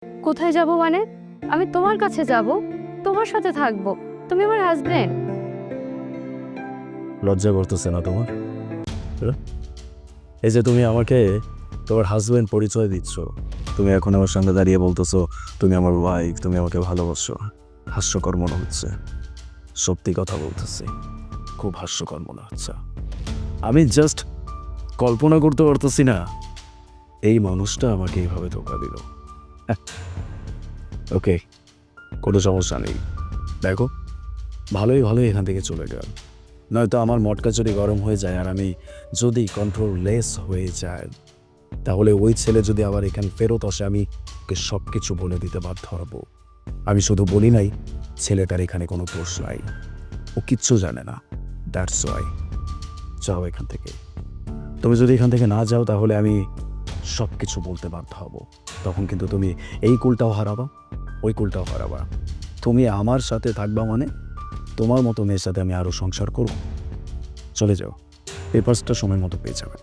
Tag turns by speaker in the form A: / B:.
A: কোথায় যাব মানে? আমি তোমার কাছে যাব, তোমার সাথে থাকবো। তুমি আমার হাজবেন্ড।
B: লজ্জা করতেছে না তোমার? এই যে তুমি আমাকে তোমার হাজবেন্ড পরিচয় দিচ্ছ, তুমি এখন আমার সঙ্গে দাঁড়িয়ে বলতেছো তুমি আমার ওয়াইফ, তুমি আমাকে ভালোবাসো। হাস্যকর মনে হচ্ছে। সত্যি কথা বলতেছি, খুব হাস্যকর মনে হচ্ছে। আমি জাস্ট কল্পনা করতে পারতেছি না এই মানুষটা আমাকে এইভাবে ধোকা দিল। ওকে, কোনো সমস্যা নেই। দেখো, ভালোই ভালোই এখান থেকে চলে গেল, নয়তো আমার মটকা যদি গরম হয়ে যায় আর আমি যদি কন্ট্রোললেস হয়ে যায়, তাহলে ওই ছেলে যদি আবার এখানে ফেরত আসে, আমি ওকে সব কিছু বলে দিতে বাধ্য হব। আমি শুধু বলি নাই, ছেলেটার এখানে কোনো দোষ নাই, ও কিচ্ছু জানে না। That's why. যাও এখান থেকে। তুমি যদি এখান থেকে না যাও, তাহলে আমি সব কিছু বলতে বাধ্য হব। তখন কিন্তু তুমি এই কুলটাও হারাবা, ওই কুলটাও হারাবা। তুমি আমার সাথে থাকবা মানে তোমার মতো মেয়ের সাথে আমি আরও সংসার করব। চলে যাও, পেপারসটা সময় মতো পেয়ে যাবে।